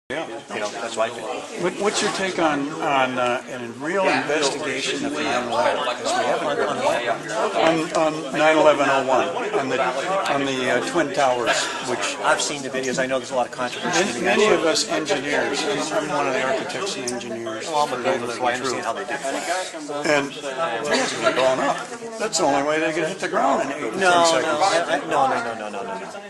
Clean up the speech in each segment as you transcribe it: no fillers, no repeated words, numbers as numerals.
Yeah. You know, that's what I think. What's your take on a real investigation of 9/11? Because we haven't on 9/11/01 on the Twin Towers, which I've seen the videos. I know there's a lot of controversy. many of us engineers. I'm one of the architects and engineers. Well, I'm a builder, so I understand how they do things. And things get blown up. That's the only way they can hit the ground in 8 to 10 No. seconds. No.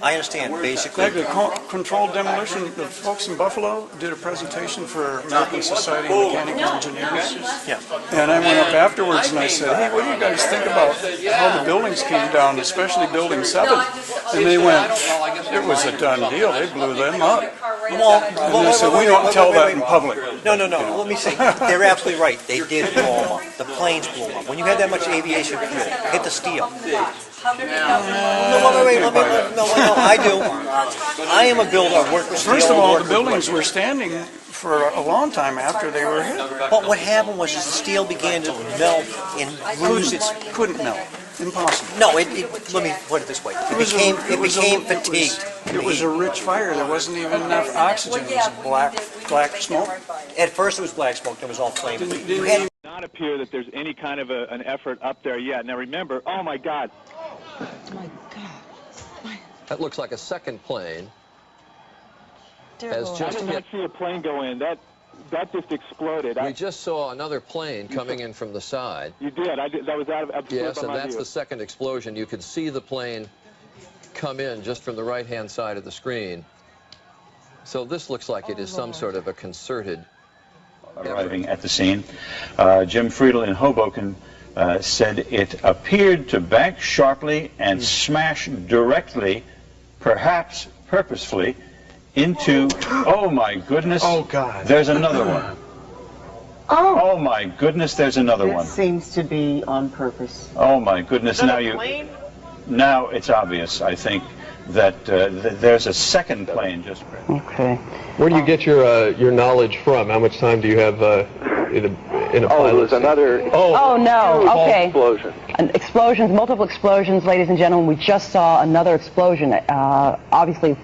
I understand basically. Like the controlled demolition, the folks in Buffalo did a presentation for American Society of Mechanical Engineers. Yeah. And I went up afterwards and I said, hey, what do you guys think about how the buildings came down, especially Building 7? And they went, it was a done deal. They blew them up. And they said, we don't tell that in public. No. Let me say, they're absolutely right. They did blow them up. The planes blew them up. When you had that much aviation fuel, hit the steel. No, I do. I am a builder. I work with steel. First of all, the buildings were standing for a long time after they were hit. But what happened was the steel began to melt and lose its... Couldn't melt. Impossible. No, let me put it this way. It became fatigued. It was a rich fire. There wasn't even enough oxygen. It was black smoke. At first it was black smoke. There was all flame. It does not appear that there's any kind of an effort up there yet. Now remember, oh my God. Oh my God. That looks like a second plane. Has I just did not hit. see a plane go in. That just exploded. We just saw another plane coming in from the side. You did. I did. That was out of Yes, and that's the second explosion. You could see the plane come in just from the right-hand side of the screen. So this looks like it is some sort of a concerted arriving at the scene. Jim Friedel in Hoboken said it appeared to bank sharply and smash directly, perhaps purposefully, into, oh my goodness, oh God, there's another one. Oh my goodness, there's another one. It seems to be on purpose. Oh my goodness, now it's obvious, I think, that there's a second plane just... Okay. Where do you get your knowledge from? How much time do you have in a pilot? Oh, there's another... Oh no, okay. Explosion. Explosions, multiple explosions, ladies and gentlemen. We just saw another explosion. Obviously...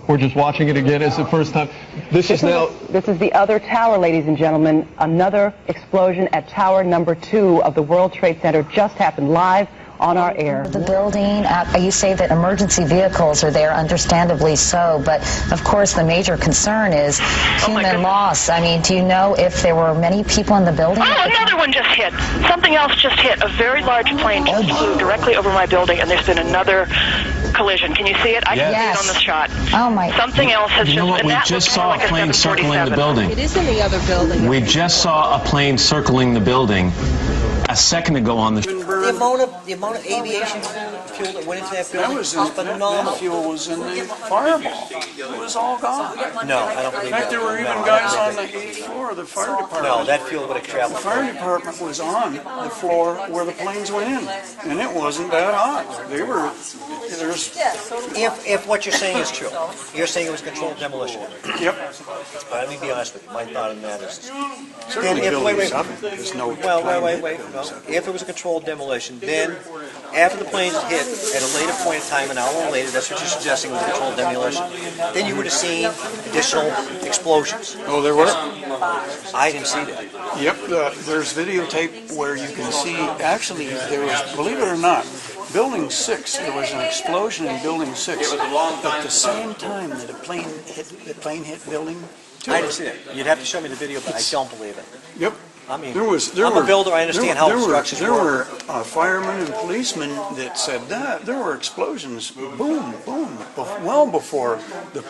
We're just watching it again. It's the first time. This is the other tower, ladies and gentlemen. Another explosion at tower number 2 of the World Trade Center just happened live on our air. The building, you say that emergency vehicles are there, understandably so, but of course the major concern is human loss. I mean, do you know if there were many people in the building? Oh, another one just hit. Something else just hit. A very large plane just flew directly over my building, and there's been another collision. Can you see it? I can see it on the shot. Oh my. Something else has You know what? We just saw a plane circling the building. It is in the other building. We just saw a plane circling the building a second ago on the... The amount of aviation fuel that went into that building was phenomenal. The fuel was in the fireball. It was all gone. No, I don't believe In fact, there were even guys on the 8th floor of the fire department. No, that fuel would have traveled. The fire department was on the floor where the planes went in, and it wasn't that hot. They were... If what you're saying is true, you're saying it was controlled demolition. Yep. Let me be honest with you. My thought on that is... There's no... Wait. No. If it was a controlled demolition, then after the planes hit at a later point in time, an hour later, that's what you're suggesting was a controlled demolition, then you would have seen additional explosions. Oh, there were? I didn't see that. Yep, there's videotape where you can see, actually, there was, believe it or not, Building 6, there was an explosion in Building 6 at the same time that the plane hit Building 2. I didn't see that. You'd have to show me the video, but I don't believe it. Yep. I mean, I'm a builder. I understand how structures work. There were firemen and policemen that said that there were explosions, boom, boom, well before the...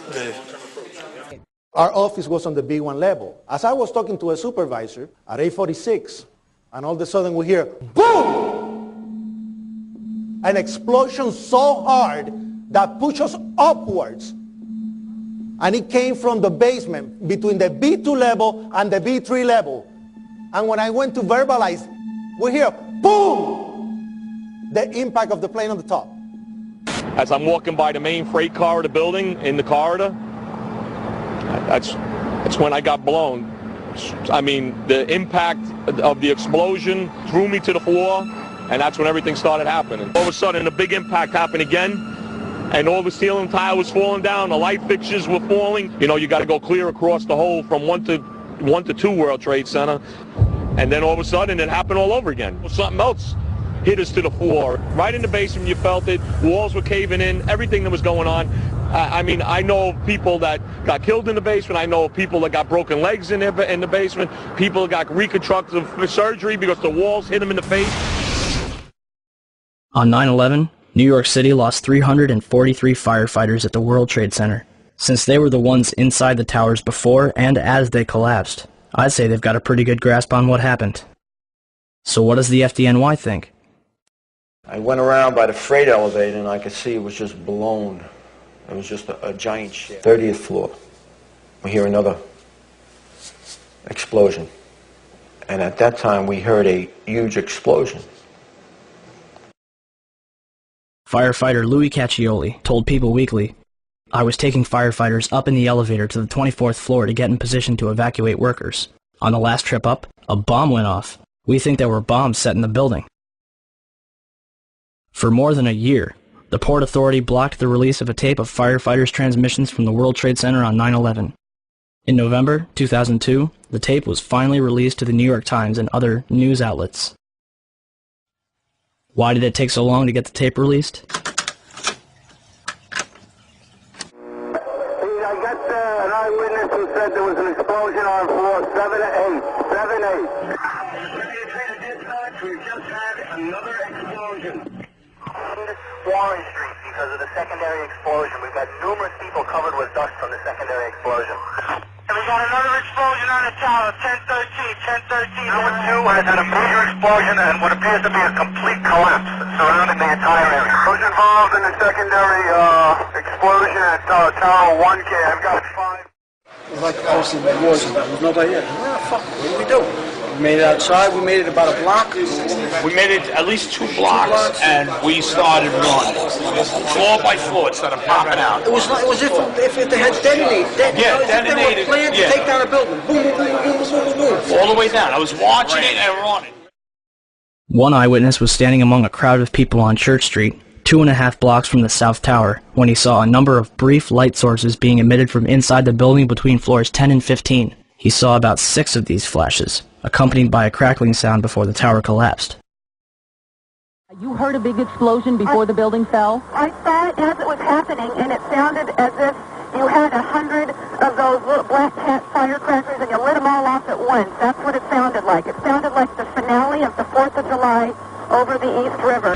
Our office was on the B1 level. As I was talking to a supervisor at 8:46, and all of a sudden we hear, boom! An explosion so hard that pushed us upwards. And it came from the basement between the B2 level and the B3 level. And when I went to verbalize, we hear, boom! The impact of the plane on the top. As I'm walking by the main freight car of the building, in the corridor, that's when I got blown. I mean, the impact of the explosion threw me to the floor, and that's when everything started happening. All of a sudden, a big impact happened again, and all the ceiling tile was falling down, the light fixtures were falling. You know, you got to go clear across the whole from 1 to 2 World Trade Center. And then all of a sudden it happened all over again. Something else hit us to the floor. Right in the basement, you felt it. Walls were caving in, everything that was going on. I mean, I know of people that got killed in the basement. I know of people that got broken legs in the basement. People that got reconstructive surgery because the walls hit them in the face. On 9/11, New York City lost 343 firefighters at the World Trade Center. Since they were the ones inside the towers before and as they collapsed, I'd say they've got a pretty good grasp on what happened. So what does the FDNY think? I went around by the freight elevator and I could see it was just blown. It was just a giant shit. 30th floor. We hear another explosion. And at that time we heard a huge explosion. Firefighter Louis Caccioli told People Weekly, "I was taking firefighters up in the elevator to the 24th floor to get in position to evacuate workers. On the last trip up, a bomb went off. We think there were bombs set in the building." For more than a year, the Port Authority blocked the release of a tape of firefighters' transmissions from the World Trade Center on 9/11. In November 2002, the tape was finally released to the New York Times and other news outlets. Why did it take so long to get the tape released? I got an eyewitness who said there was an explosion on floor 7-8. 7-8. We just had another explosion. Warren Street because of the secondary explosion. We've got numerous people covered with dust from the secondary explosion. And we got another explosion on the tower, 1013, 1013. Number 2 has had a major explosion and what appears to be a complete collapse surrounding the entire area. Who's involved in the secondary explosion at Tower 1K? I've got 5. It was like I was in the war zone. There was nobody there. Where the fuck? What do we do? We made it outside. We made it about a block. We made it at least 2 blocks, and we started running. Floor by floor, it started popping out. It was as if they had detonated. Detonated. They were planned to take down a building. Boom, boom, boom, boom, boom, boom, boom. All the way down. I was watching it and running. One eyewitness was standing among a crowd of people on Church Street, 2.5 blocks from the South Tower, when he saw a number of brief light sources being emitted from inside the building between floors 10 and 15. He saw about 6 of these flashes, accompanied by a crackling sound before the tower collapsed. You heard a big explosion before the building fell? I saw it as it was happening, and it sounded as if you had 100 of those little black cat firecrackers and you lit them all off at once. That's what it sounded like. It sounded like the finale of the 4th of July over the East River.